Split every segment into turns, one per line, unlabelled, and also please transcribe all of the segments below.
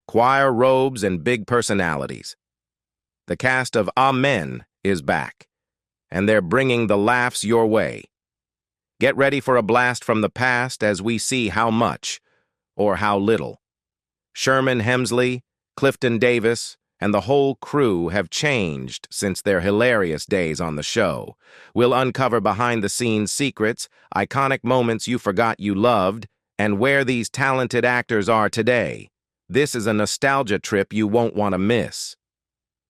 choir robes, and big personalities. The cast of Amen is back, and they're bringing the laughs your way. Get ready for a blast from the past as we see how much, or how little, Sherman Hemsley, Clifton Davis, and the whole crew have changed since their hilarious days on the show. We'll uncover behind-the-scenes secrets, iconic moments you forgot you loved, and where these talented actors are today. This is a nostalgia trip you won't want to miss.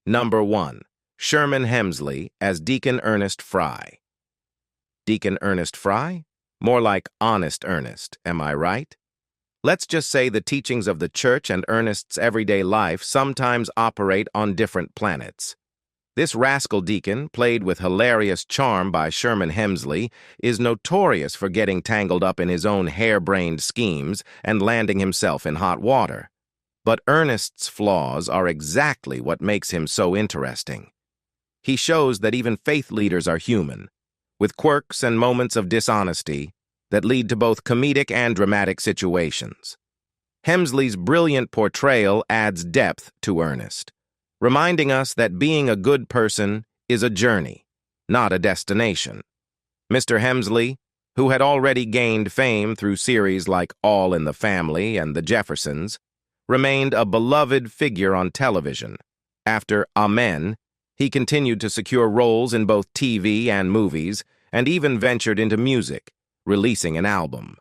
Number 1. Sherman Hemsley as Deacon Ernest Fry. Deacon Ernest Fry? More like Honest Ernest, am I right? Let's just say the teachings of the church and Ernest's everyday life sometimes operate on different planets. This rascal deacon, played with hilarious charm by Sherman Hemsley, is notorious for getting tangled up in his own harebrained schemes and landing himself in hot water. But Ernest's flaws are exactly what makes him so interesting. He shows that even faith leaders are human, with quirks and moments of dishonesty that lead to both comedic and dramatic situations. Hemsley's brilliant portrayal adds depth to Ernest, reminding us that being a good person is a journey, not a destination. Mr. Hemsley, who had already gained fame through series like All in the Family and The Jeffersons, remained a beloved figure on television. After Amen, he continued to secure roles in both TV and movies, and even ventured into music, releasing an album.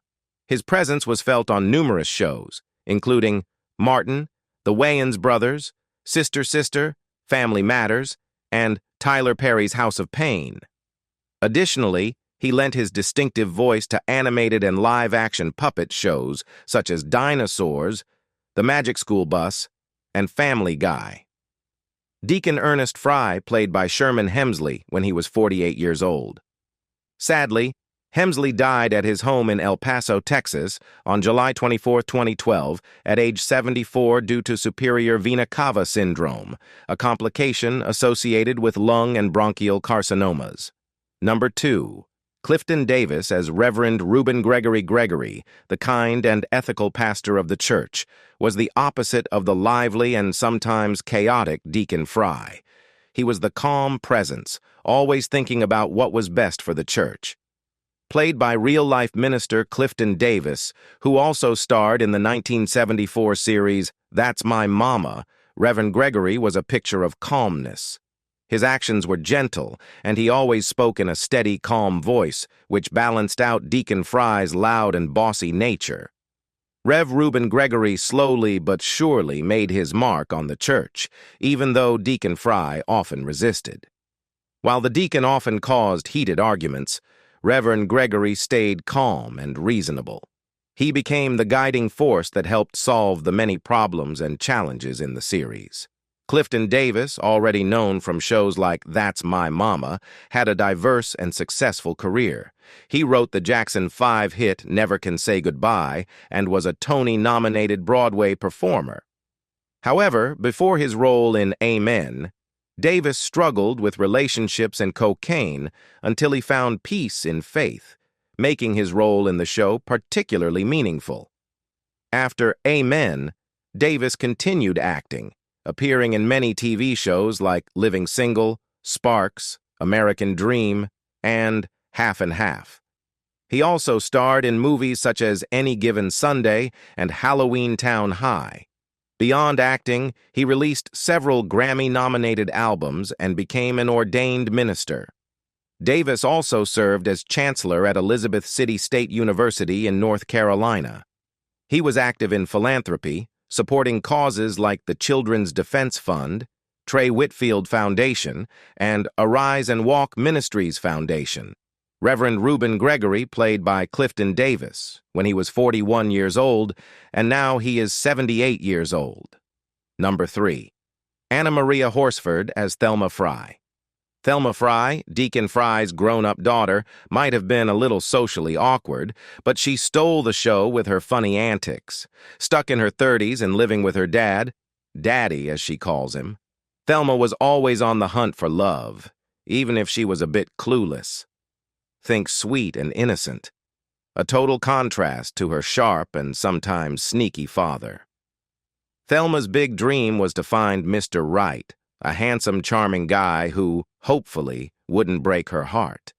His presence was felt on numerous shows, including Martin, The Wayans Brothers, Sister Sister, Family Matters, and Tyler Perry's House of Pain. Additionally, he lent his distinctive voice to animated and live-action puppet shows such as Dinosaurs, The Magic School Bus, and Family Guy. Deacon Ernest Fry played by Sherman Hemsley when he was 48 years old. Sadly, Hemsley died at his home in El Paso, Texas, on July 24, 2012, at age 74 due to superior vena cava syndrome, a complication associated with lung and bronchial carcinomas. Number 2. Clifton Davis as Reverend Reuben Gregory, the kind and ethical pastor of the church, was the opposite of the lively and sometimes chaotic Deacon Fry. He was the calm presence, always thinking about what was best for the church. Played by real-life minister Clifton Davis, who also starred in the 1974 series That's My Mama, Reverend Gregory was a picture of calmness. His actions were gentle, and he always spoke in a steady, calm voice, which balanced out Deacon Fry's loud and bossy nature. Rev. Reuben Gregory slowly but surely made his mark on the church, even though Deacon Fry often resisted. While the deacon often caused heated arguments, Reverend Gregory stayed calm and reasonable. He became the guiding force that helped solve the many problems and challenges in the series. Clifton Davis, already known from shows like That's My Mama, had a diverse and successful career. He wrote the Jackson 5 hit Never Can Say Goodbye and was a Tony-nominated Broadway performer. However, before his role in Amen, Davis struggled with relationships and cocaine until he found peace in faith, making his role in the show particularly meaningful. After Amen, Davis continued acting, appearing in many TV shows like Living Single, Sparks, American Dream, and Half and Half. He also starred in movies such as Any Given Sunday and Halloween Town High. Beyond acting, he released several Grammy-nominated albums and became an ordained minister. Davis also served as chancellor at Elizabeth City State University in North Carolina. He was active in philanthropy, supporting causes like the Children's Defense Fund, Trey Whitfield Foundation, and Arise and Walk Ministries Foundation. Reverend Reuben Gregory played by Clifton Davis when he was 41 years old, and now he is 78 years old. Number 3. Anna Maria Horsford as Thelma Fry. Thelma Fry, Deacon Fry's grown-up daughter, might have been a little socially awkward, but she stole the show with her funny antics. Stuck in her 30s and living with her dad, Daddy as she calls him, Thelma was always on the hunt for love, even if she was a bit clueless. Think sweet and innocent, a total contrast to her sharp and sometimes sneaky father. Thelma's big dream was to find Mr. Right, a handsome, charming guy who, hopefully, wouldn't break her heart.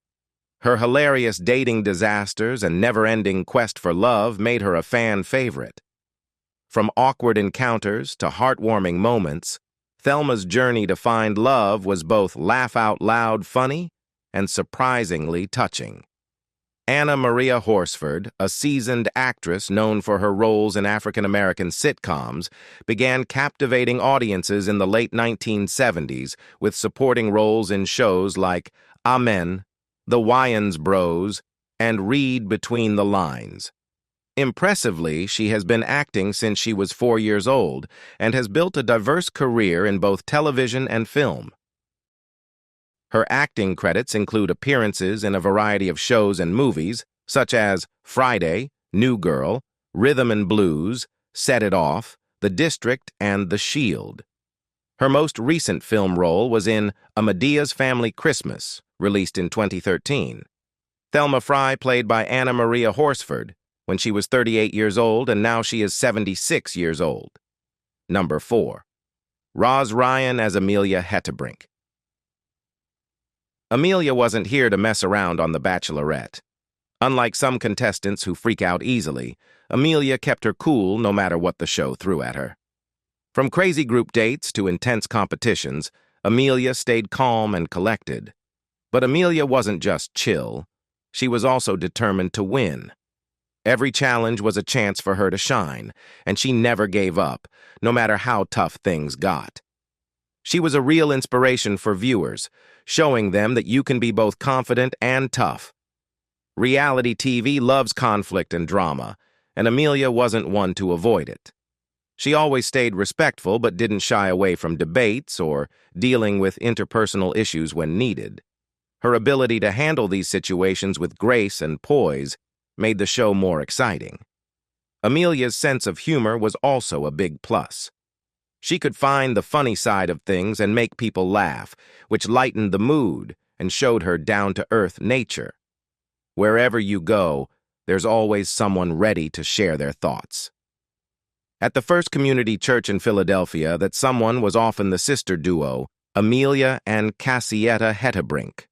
Her hilarious dating disasters and never-ending quest for love made her a fan favorite. From awkward encounters to heartwarming moments, Thelma's journey to find love was both laugh-out-loud funny and surprisingly touching. Anna Maria Horsford, a seasoned actress known for her roles in African-American sitcoms, began captivating audiences in the late 1970s with supporting roles in shows like Amen, The Wayans Bros, and Read Between the Lines. Impressively, she has been acting since she was 4 years old and has built a diverse career in both television and film. Her acting credits include appearances in a variety of shows and movies, such as Friday, New Girl, Rhythm and Blues, Set It Off, The District, and The Shield. Her most recent film role was in A Medea's Family Christmas, released in 2013. Thelma Fry played by Anna Maria Horsford when she was 38 years old, and now she is 76 years old. Number 4. Roz Ryan as Amelia Hebrink. Amelia wasn't here to mess around on The Bachelorette. Unlike some contestants who freak out easily, Amelia kept her cool no matter what the show threw at her. From crazy group dates to intense competitions, Amelia stayed calm and collected. But Amelia wasn't just chill. She was also determined to win. Every challenge was a chance for her to shine, and she never gave up, no matter how tough things got. She was a real inspiration for viewers, showing them that you can be both confident and tough. Reality TV loves conflict and drama, and Amelia wasn't one to avoid it. She always stayed respectful but didn't shy away from debates or dealing with interpersonal issues when needed. Her ability to handle these situations with grace and poise made the show more exciting. Amelia's sense of humor was also a big plus. She could find the funny side of things and make people laugh, which lightened the mood and showed her down-to-earth nature. Wherever you go, there's always someone ready to share their thoughts. At the First Community Church in Philadelphia, that someone was often the sister duo, Amelia and Cetta Hebrink.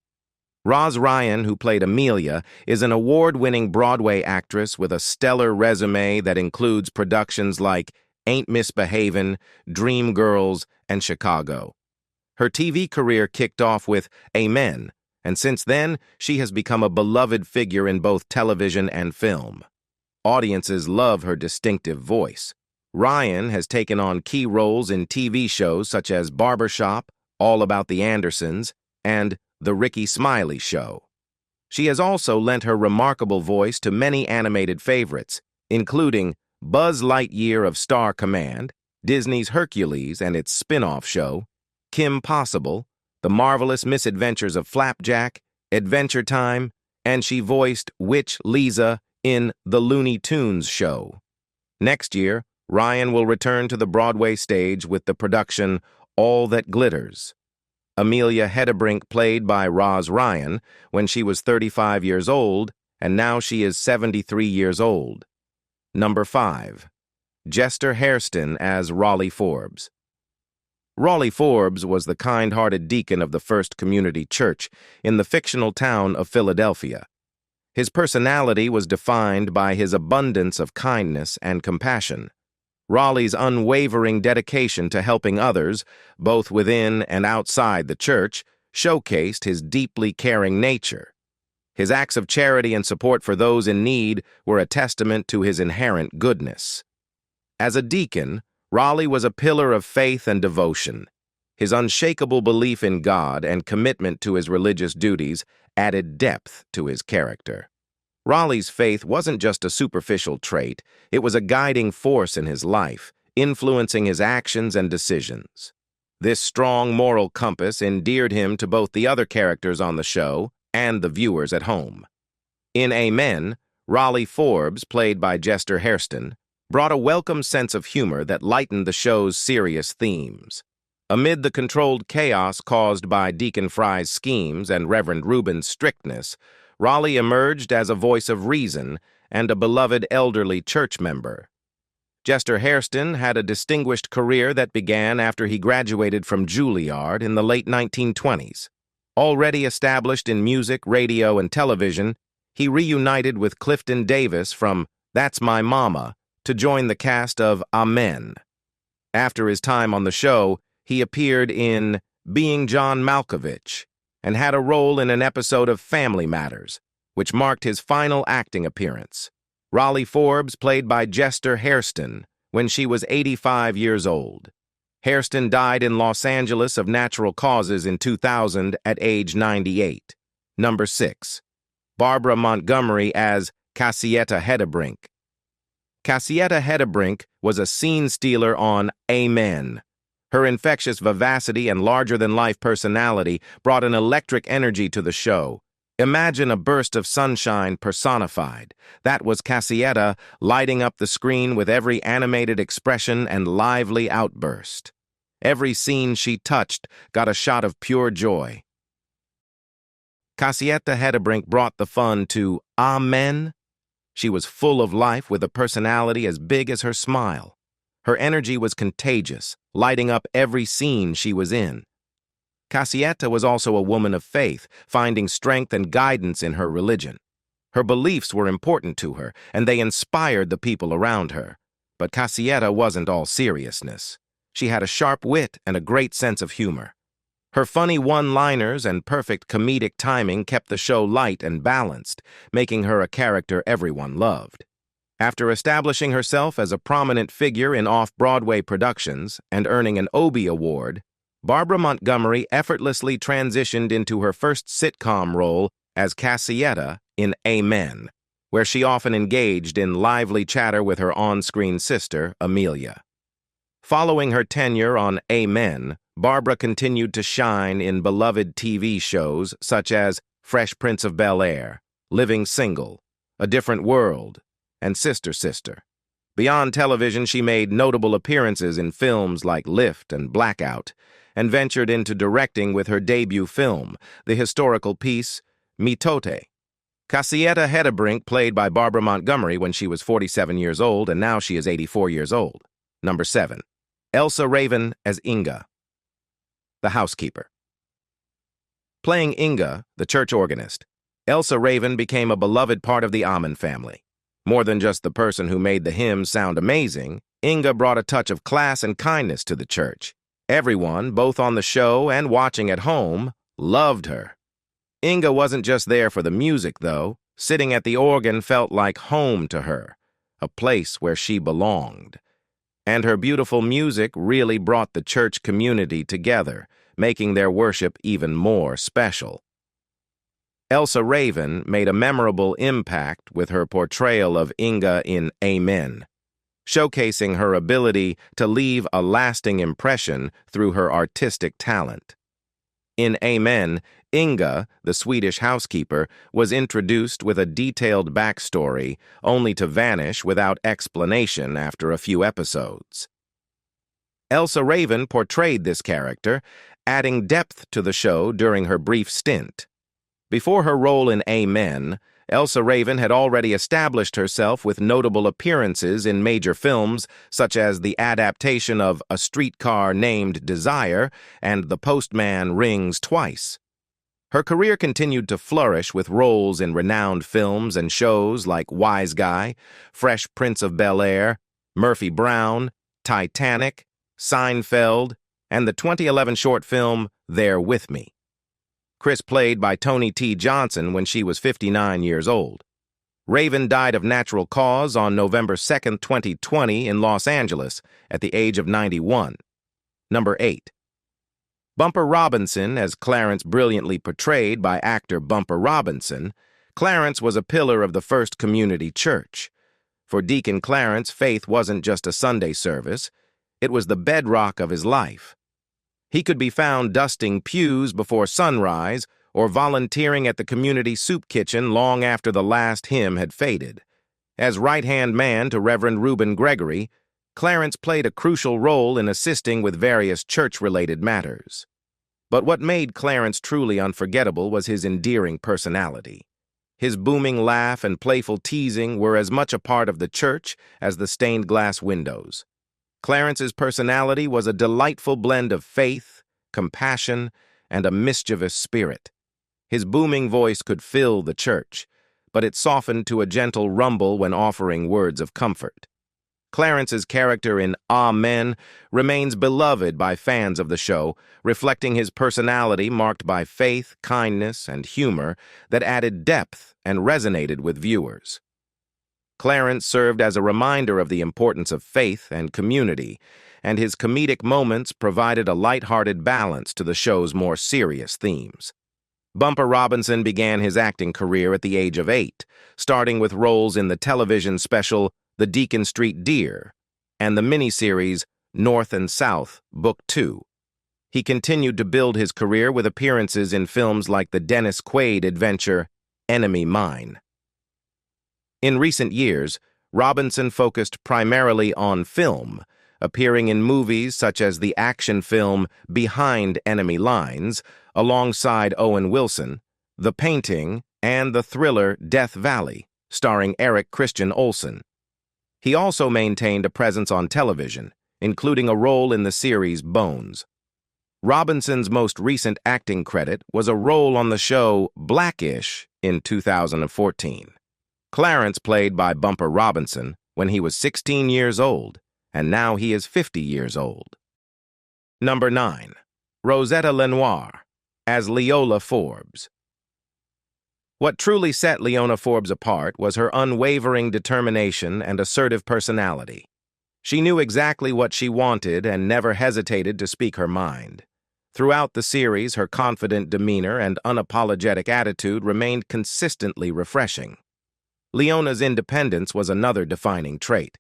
Roz Ryan, who played Amelia, is an award-winning Broadway actress with a stellar resume that includes productions like Ain't Misbehavin', Dreamgirls, and Chicago. Her TV career kicked off with Amen, and since then, she has become a beloved figure in both television and film. Audiences love her distinctive voice. Ryan has taken on key roles in TV shows such as Barbershop, All About the Andersons, and The Ricky Smiley Show. She has also lent her remarkable voice to many animated favorites, including Buzz Lightyear of Star Command, Disney's Hercules and its spin-off show, Kim Possible, The Marvelous Misadventures of Flapjack, Adventure Time, and she voiced Witch Lisa in The Looney Tunes Show. Next year, Ryan will return to the Broadway stage with the production All That Glitters. Amelia Hebrink played by Roz Ryan when she was 35 years old, and now she is 73 years old. Number 5. Jester Hairston as Raleigh Forbes. Raleigh Forbes was the kind-hearted deacon of the First Community Church in the fictional town of Philadelphia. His personality was defined by his abundance of kindness and compassion. Raleigh's unwavering dedication to helping others, both within and outside the church, showcased his deeply caring nature. His acts of charity and support for those in need were a testament to his inherent goodness. As a deacon, Raleigh was a pillar of faith and devotion. His unshakable belief in God and commitment to his religious duties added depth to his character. Raleigh's faith wasn't just a superficial trait, it was a guiding force in his life, influencing his actions and decisions. This strong moral compass endeared him to both the other characters on the show and the viewers at home. In Amen, Raleigh Forbes, played by Jester Hairston, brought a welcome sense of humor that lightened the show's serious themes. Amid the controlled chaos caused by Deacon Fry's schemes and Reverend Reuben's strictness, Raleigh emerged as a voice of reason and a beloved elderly church member. Jester Hairston had a distinguished career that began after he graduated from Juilliard in the late 1920s. Already established in music, radio, and television, he reunited with Clifton Davis from That's My Mama to join the cast of Amen. After his time on the show, he appeared in Being John Malkovich and had a role in an episode of Family Matters, which marked his final acting appearance. Raleigh Forbes played by Jester Hairston when she was 85 years old. Hairston died in Los Angeles of natural causes in 2000 at age 98. Number 6. Barbara Montgomery as Cetta Hebrink. Cetta Hebrink was a scene stealer on Amen. Her infectious vivacity and larger-than-life personality brought an electric energy to the show. Imagine a burst of sunshine personified. That was Cetta, lighting up the screen with every animated expression and lively outburst. Every scene she touched got a shot of pure joy. Cetta Hebrink brought the fun to Amen. She was full of life with a personality as big as her smile. Her energy was contagious, lighting up every scene she was in. Cetta was also a woman of faith, finding strength and guidance in her religion. Her beliefs were important to her, and they inspired the people around her. But Cetta wasn't all seriousness. She had a sharp wit and a great sense of humor. Her funny one-liners and perfect comedic timing kept the show light and balanced, making her a character everyone loved. After establishing herself as a prominent figure in off-Broadway productions and earning an Obie Award, Barbara Montgomery effortlessly transitioned into her first sitcom role as Cetta in Amen, where she often engaged in lively chatter with her on-screen sister, Amelia. Following her tenure on Amen, Barbara continued to shine in beloved TV shows such as Fresh Prince of Bel-Air, Living Single, A Different World, and Sister Sister. Beyond television, she made notable appearances in films like Lift and Blackout, and ventured into directing with her debut film, the historical piece Mitote. Cetta Hebrink played by Barbara Montgomery when she was 47 years old, and now she is 84 years old. Number 7. Elsa Raven as Inga, the housekeeper. Playing Inga, the church organist, Elsa Raven became a beloved part of the Amen family. More than just the person who made the hymns sound amazing, Inga brought a touch of class and kindness to the church. Everyone, both on the show and watching at home, loved her. Inga wasn't just there for the music, though. Sitting at the organ felt like home to her, a place where she belonged. And her beautiful music really brought the church community together, making their worship even more special. Elsa Raven made a memorable impact with her portrayal of Inga in Amen, showcasing her ability to leave a lasting impression through her artistic talent. In Amen, Inga, the Swedish housekeeper, was introduced with a detailed backstory, only to vanish without explanation after a few episodes. Elsa Raven portrayed this character, adding depth to the show during her brief stint. Before her role in Amen, Elsa Raven had already established herself with notable appearances in major films such as the adaptation of A Streetcar Named Desire and The Postman Rings Twice. Her career continued to flourish with roles in renowned films and shows like Wise Guy, Fresh Prince of Bel-Air, Murphy Brown, Titanic, Seinfeld, and the 2011 short film They're With Me. Chris played by Tony T. Johnson when she was 59 years old. Raven died of natural cause on November 2, 2020 in Los Angeles at the age of 91. Number 8. Bumper Robinson, as Clarence brilliantly portrayed by actor Bumper Robinson, Clarence was a pillar of the First Community Church. For Deacon Clarence, faith wasn't just a Sunday service, it was the bedrock of his life. He could be found dusting pews before sunrise or volunteering at the community soup kitchen long after the last hymn had faded. As right-hand man to Reverend Reuben Gregory, Clarence played a crucial role in assisting with various church-related matters. But what made Clarence truly unforgettable was his endearing personality. His booming laugh and playful teasing were as much a part of the church as the stained glass windows. Clarence's personality was a delightful blend of faith, compassion, and a mischievous spirit. His booming voice could fill the church, but it softened to a gentle rumble when offering words of comfort. Clarence's character in Amen remains beloved by fans of the show, reflecting his personality marked by faith, kindness, and humor that added depth and resonated with viewers. Clarence served as a reminder of the importance of faith and community, and his comedic moments provided a light-hearted balance to the show's more serious themes. Bumper Robinson began his acting career at the age of 8, starting with roles in the television special The Deacon Street Deer and the miniseries North and South, Book 2. He continued to build his career with appearances in films like the Dennis Quaid adventure Enemy Mine. In recent years, Robinson focused primarily on film, appearing in movies such as the action film Behind Enemy Lines, alongside Owen Wilson, The Painting, and the thriller Death Valley, starring Eric Christian Olsen. He also maintained a presence on television, including a role in the series Bones. Robinson's most recent acting credit was a role on the show Blackish in 2014. Clarence played by Bumper Robinson when he was 16 years old, and now he is 50 years old. Number 9. Rosetta LeNoire as Leola Forbes. What truly set Leola Forbes apart was her unwavering determination and assertive personality. She knew exactly what she wanted and never hesitated to speak her mind. Throughout the series, her confident demeanor and unapologetic attitude remained consistently refreshing. Leola's independence was another defining trait.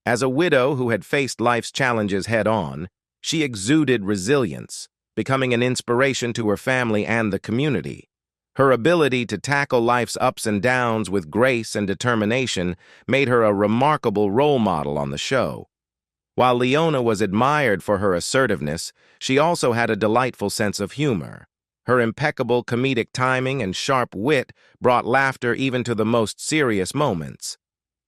As a widow who had faced life's challenges head-on, she exuded resilience, becoming an inspiration to her family and the community. Her ability to tackle life's ups and downs with grace and determination made her a remarkable role model on the show. While Leola was admired for her assertiveness, she also had a delightful sense of humor. Her impeccable comedic timing and sharp wit brought laughter even to the most serious moments.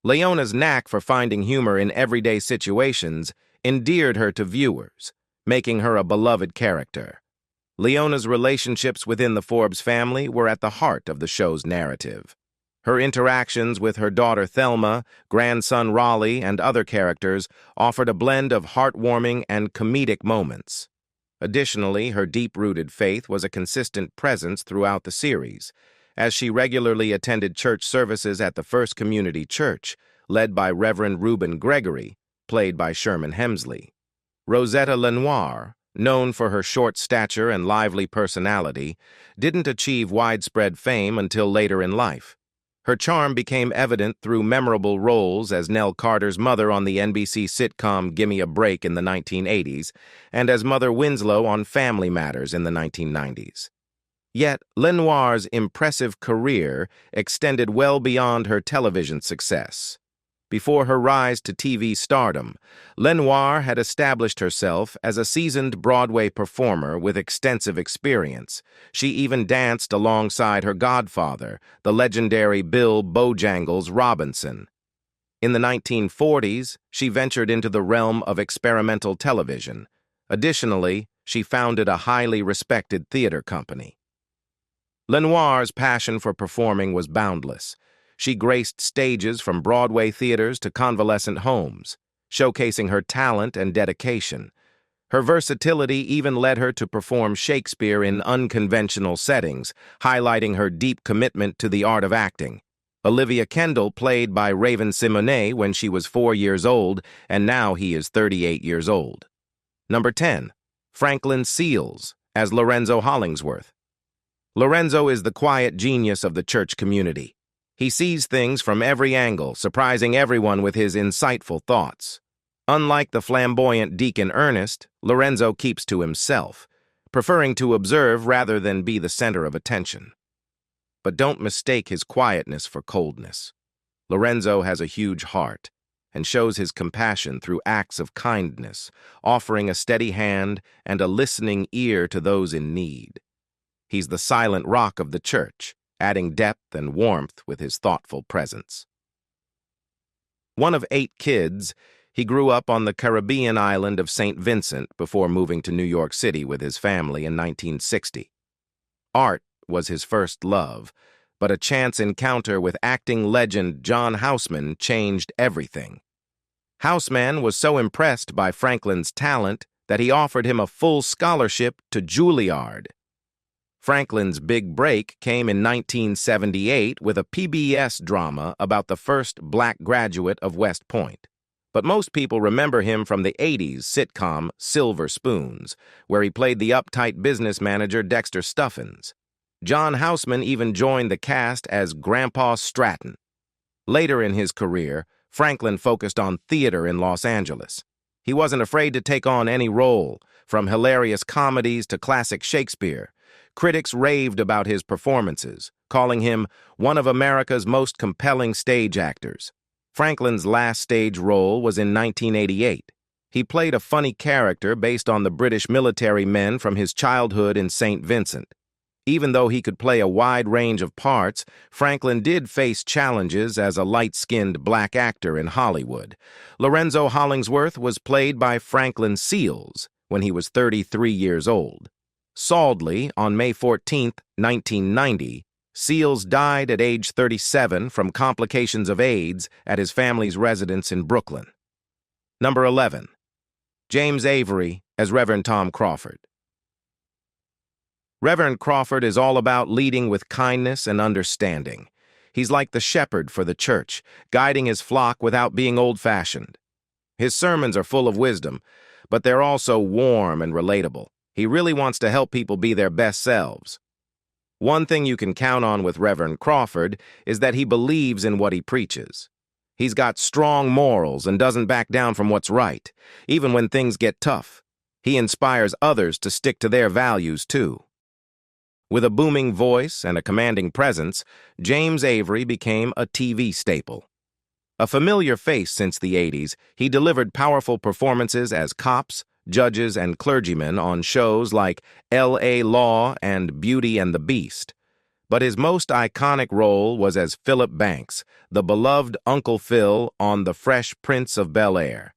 Leola's knack for finding humor in everyday situations endeared her to viewers, making her a beloved character. Leola's relationships within the Forbes family were at the heart of the show's narrative. Her interactions with her daughter Thelma, grandson Raleigh, and other characters offered a blend of heartwarming and comedic moments. Additionally, her deep-rooted faith was a consistent presence throughout the series, as she regularly attended church services at the First Community Church, led by Reverend Reuben Gregory, played by Sherman Hemsley. Rosetta LeNoire, known for her short stature and lively personality, didn't achieve widespread fame until later in life. Her charm became evident through memorable roles as Nell Carter's mother on the NBC sitcom Gimme a Break in the 1980s, and as Mother Winslow on Family Matters in the 1990s. Yet, LeNoire's impressive career extended well beyond her television success. Before her rise to TV stardom, LeNoire had established herself as a seasoned Broadway performer with extensive experience. She even danced alongside her godfather, the legendary Bill Bojangles Robinson. In the 1940s, she ventured into the realm of experimental television. Additionally, she founded a highly respected theater company. LeNoire's passion for performing was boundless. She graced stages from Broadway theaters to convalescent homes, showcasing her talent and dedication. Her versatility even led her to perform Shakespeare in unconventional settings, highlighting her deep commitment to the art of acting. Olivia Kendall played by Raven-Symoné when she was 4 years old, and now he is 38 years old. Number 10. Franklin Seals as Lorenzo Hollingsworth. Lorenzo is the quiet genius of the church community. He sees things from every angle, surprising everyone with his insightful thoughts. Unlike the flamboyant deacon Ernest, Lorenzo keeps to himself, preferring to observe rather than be the center of attention. But don't mistake his quietness for coldness. Lorenzo has a huge heart and shows his compassion through acts of kindness, offering a steady hand and a listening ear to those in need. He's the silent rock of the church, adding depth and warmth with his thoughtful presence. One of 8 kids, he grew up on the Caribbean island of St. Vincent before moving to New York City with his family in 1960. Art was his first love, but a chance encounter with acting legend John Houseman changed everything. Houseman was so impressed by Franklin's talent that he offered him a full scholarship to Juilliard. Franklin's big break came in 1978 with a PBS drama about the first black graduate of West Point. But most people remember him from the 80s sitcom Silver Spoons, where he played the uptight business manager Dexter Stuffins. John Houseman even joined the cast as Grandpa Stratton. Later in his career, Franklin focused on theater in Los Angeles. He wasn't afraid to take on any role, from hilarious comedies to classic Shakespeare. Critics raved about his performances, calling him one of America's most compelling stage actors. Franklin's last stage role was in 1988. He played a funny character based on the British military men from his childhood in St. Vincent. Even though he could play a wide range of parts, Franklin did face challenges as a light-skinned black actor in Hollywood. Lorenzo Hollingsworth was played by Franklin Seals when he was 33 years old. Sadly, on May 14, 1990, Seals died at age 37 from complications of AIDS at his family's residence in Brooklyn. Number 11. James Avery as Reverend Tom Crawford. Reverend Crawford is all about leading with kindness and understanding. He's like the shepherd for the church, guiding his flock without being old-fashioned. His sermons are full of wisdom, but they're also warm and relatable. He really wants to help people be their best selves. One thing you can count on with Reverend Crawford is that he believes in what he preaches. He's got strong morals and doesn't back down from what's right, even when things get tough. He inspires others to stick to their values, too. With a booming voice and a commanding presence, James Avery became a TV staple. A familiar face since the 80s, he delivered powerful performances as cops, judges, and clergymen on shows like L.A. Law and Beauty and the Beast. But his most iconic role was as Philip Banks, the beloved Uncle Phil on The Fresh Prince of Bel-Air.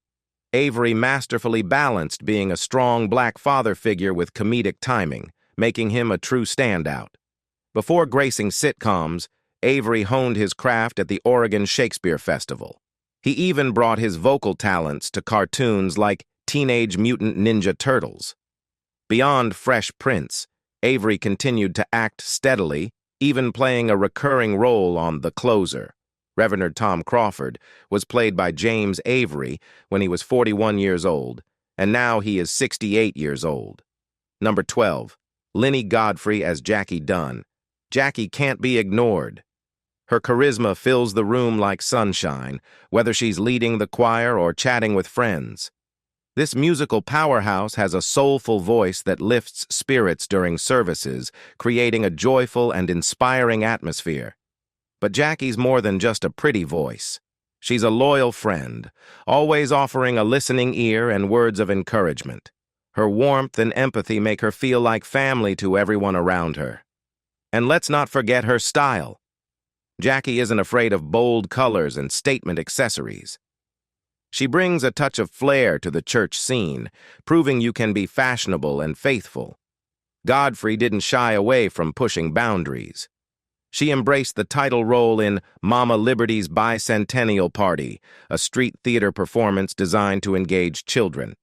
Avery masterfully balanced being a strong black father figure with comedic timing, making him a true standout. Before gracing sitcoms, Avery honed his craft at the Oregon Shakespeare Festival. He even brought his vocal talents to cartoons like Teenage Mutant Ninja Turtles. Beyond Fresh Prince, Avery continued to act steadily, even playing a recurring role on The Closer. Reverend Tom Crawford was played by James Avery when he was 41 years old, and now he is 68 years old. Number 12. Lynne Godfrey as Jackie Dunn. Jackie can't be ignored. Her charisma fills the room like sunshine, whether she's leading the choir or chatting with friends. This musical powerhouse has a soulful voice that lifts spirits during services, creating a joyful and inspiring atmosphere. But Jackie's more than just a pretty voice. She's a loyal friend, always offering a listening ear and words of encouragement. Her warmth and empathy make her feel like family to everyone around her. And let's not forget her style. Jackie isn't afraid of bold colors and statement accessories. She brings a touch of flair to the church scene, proving you can be fashionable and faithful. Godfrey didn't shy away from pushing boundaries. She embraced the title role in Mama Liberty's Bicentennial Party, a street theater performance designed to engage children.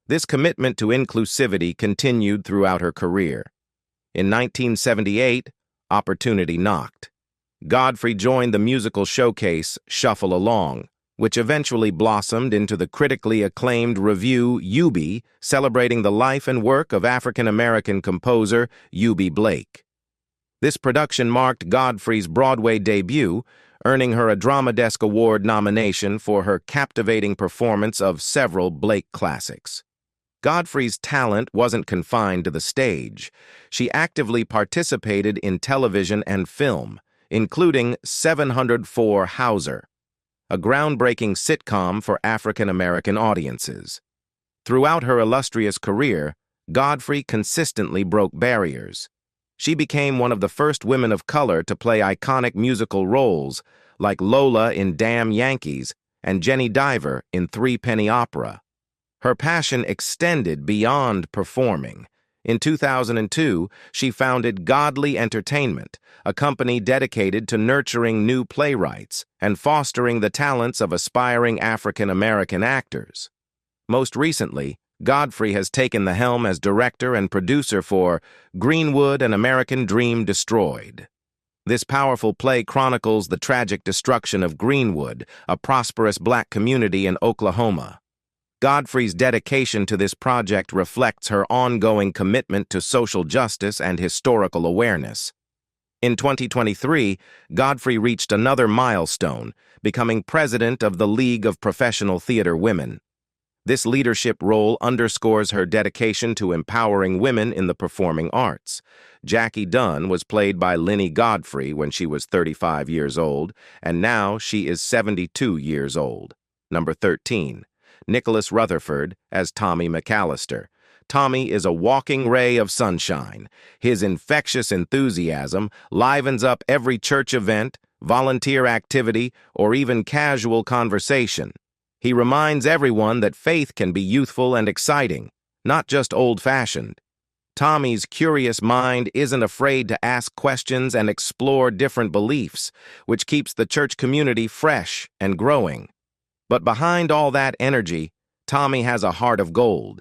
This commitment to inclusivity continued throughout her career. In 1978, opportunity knocked. Godfrey joined the musical showcase Shuffle Along, which eventually blossomed into the critically acclaimed revue Eubie, celebrating the life and work of African-American composer Eubie Blake. This production marked Godfrey's Broadway debut, earning her a Drama Desk Award nomination for her captivating performance of several Blake classics. Godfrey's talent wasn't confined to the stage. She actively participated in television and film, including 704 Hauser, a groundbreaking sitcom for African-American audiences. Throughout her illustrious career, Godfrey consistently broke barriers. She became one of the first women of color to play iconic musical roles, like Lola in Damn Yankees and Jenny Diver in Threepenny Opera. Her passion extended beyond performing. In 2002, she founded Godly Entertainment, a company dedicated to nurturing new playwrights and fostering the talents of aspiring African-American actors. Most recently, Godfrey has taken the helm as director and producer for Greenwood, An American Dream Destroyed. This powerful play chronicles the tragic destruction of Greenwood, a prosperous black community in Oklahoma. Godfrey's dedication to this project reflects her ongoing commitment to social justice and historical awareness. In 2023, Godfrey reached another milestone, becoming president of the League of Professional Theater Women. This leadership role underscores her dedication to empowering women in the performing arts. Jackie Dunn was played by Lynne Godfrey when she was 35 years old, and now she is 72 years old. Number 13. Nicholas Rutherford as Tommy McAllister. Tommy is a walking ray of sunshine. His infectious enthusiasm livens up every church event, volunteer activity, or even casual conversation. He reminds everyone that faith can be youthful and exciting, not just old-fashioned. Tommy's curious mind isn't afraid to ask questions and explore different beliefs, which keeps the church community fresh and growing. But behind all that energy, Tommy has a heart of gold.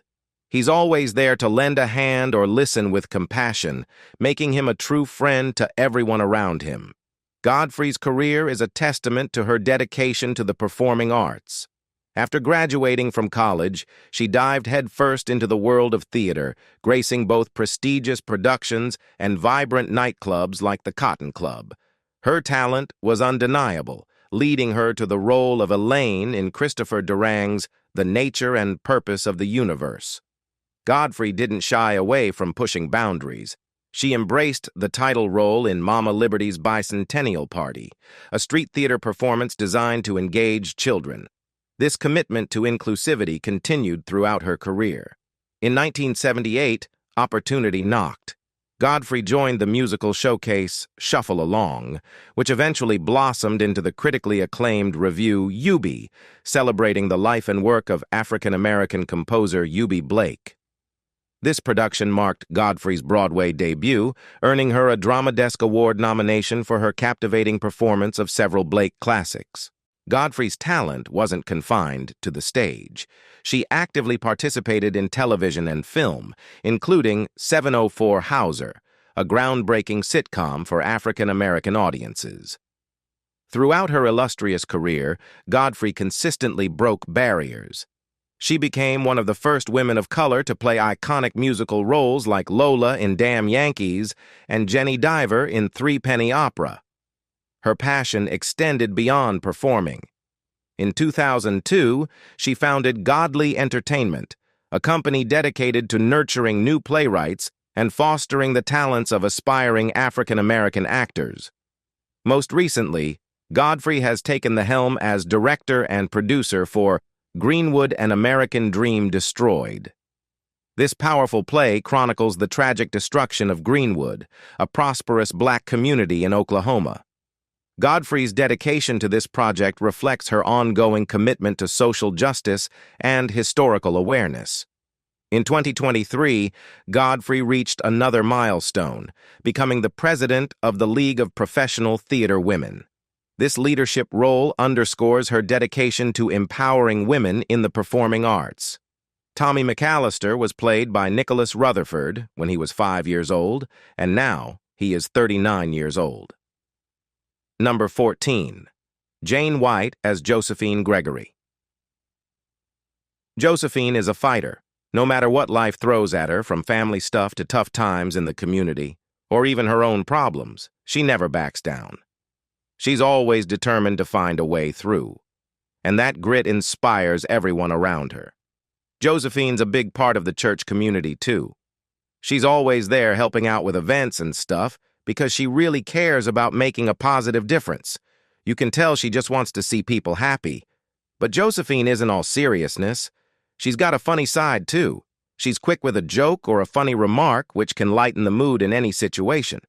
He's always there to lend a hand or listen with compassion, making him a true friend to everyone around him. Godfrey's career is a testament to her dedication to the performing arts. After graduating from college, she dived headfirst into the world of theater, gracing both prestigious productions and vibrant nightclubs like the Cotton Club. Her talent was undeniable, leading her to the role of Elaine in Christopher Durang's The Nature and Purpose of the Universe. Godfrey didn't shy away from pushing boundaries. She embraced the title role in Mama Liberty's Bicentennial Party, a street theater performance designed to engage children. This commitment to inclusivity continued throughout her career. In 1978, opportunity knocked. Godfrey joined the musical showcase Shuffle Along, which eventually blossomed into the critically acclaimed revue Eubie, celebrating the life and work of African-American composer Eubie Blake. This production marked Godfrey's Broadway debut, earning her a Drama Desk Award nomination for her captivating performance of several Blake classics. Godfrey's talent wasn't confined to the stage. She actively participated in television and film, including 704 Hauser, a groundbreaking sitcom for African-American audiences. Throughout her illustrious career, Godfrey consistently broke barriers. She became one of the first women of color to play iconic musical roles like Lola in Damn Yankees and Jenny Diver in Threepenny Opera. Her passion extended beyond performing. In 2002, she founded Godly Entertainment, a company dedicated to nurturing new playwrights and fostering the talents of aspiring African-American actors. Most recently, Godfrey has taken the helm as director and producer for Greenwood, An American Dream Destroyed. This powerful play chronicles the tragic destruction of Greenwood, a prosperous black community in Oklahoma. Godfrey's dedication to this project reflects her ongoing commitment to social justice and historical awareness. In 2023, Godfrey reached another milestone, becoming the president of the League of Professional Theater Women. This leadership role underscores her dedication to empowering women in the performing arts. Tommy McAllister was played by Nicholas Rutherford when he was 5 years old, and now he is 39 years old. Number 14. Jane White as Josephine Gregory. Josephine is a fighter. No matter what life throws at her, from family stuff to tough times in the community, or even her own problems, she never backs down. She's always determined to find a way through, and that grit inspires everyone around her. Josephine's a big part of the church community, too. She's always there helping out with events and stuff, because she really cares about making a positive difference. You can tell she just wants to see people happy. But Josephine isn't all seriousness. She's got a funny side, too. She's quick with a joke or a funny remark, which can lighten the mood in any situation.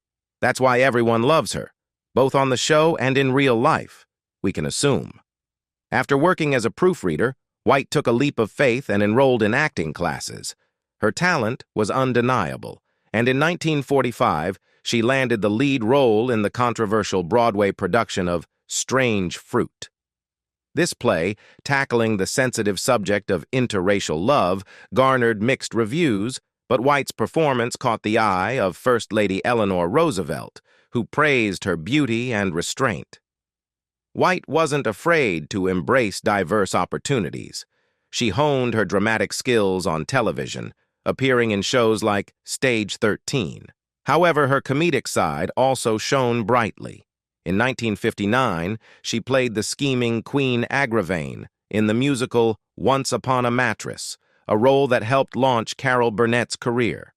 That's why everyone loves her, both on the show and in real life, we can assume. After working as a proofreader, White took a leap of faith and enrolled in acting classes. Her talent was undeniable, and in 1945, she landed the lead role in the controversial Broadway production of Strange Fruit. This play, tackling the sensitive subject of interracial love, garnered mixed reviews, but White's performance caught the eye of First Lady Eleanor Roosevelt, who praised her beauty and restraint. White wasn't afraid to embrace diverse opportunities. She honed her dramatic skills on television, appearing in shows like Stage 13. However, her comedic side also shone brightly. In 1959, she played the scheming Queen Agravain in the musical Once Upon a Mattress, a role that helped launch Carol Burnett's career.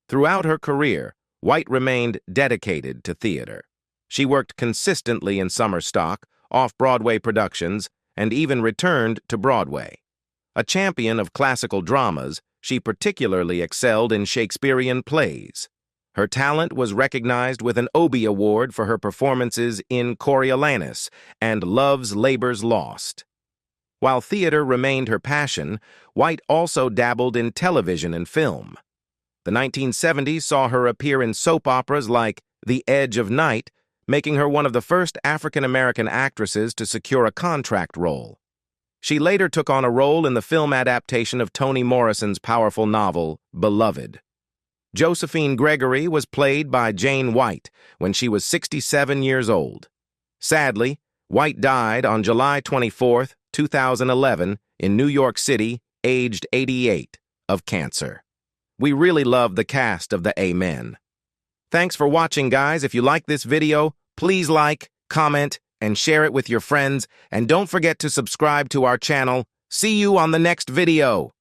Throughout her career, White remained dedicated to theater. She worked consistently in summer stock, off-Broadway productions, and even returned to Broadway. A champion of classical dramas, she particularly excelled in Shakespearean plays. Her talent was recognized with an Obie Award for her performances in Coriolanus and Love's Labour's Lost. While theater remained her passion, White also dabbled in television and film. The 1970s saw her appear in soap operas like The Edge of Night, making her one of the first African-American actresses to secure a contract role. She later took on a role in the film adaptation of Toni Morrison's powerful novel, Beloved. Josephine Gregory was played by Jane White when she was 67 years old. Sadly, White died on July 24, 2011, in New York City, aged 88, of cancer. We really love the cast of the Amen. Thanks for watching, guys. If you like this video, please like, comment, and share it with your friends. And don't forget to subscribe to our channel. See you on the next video.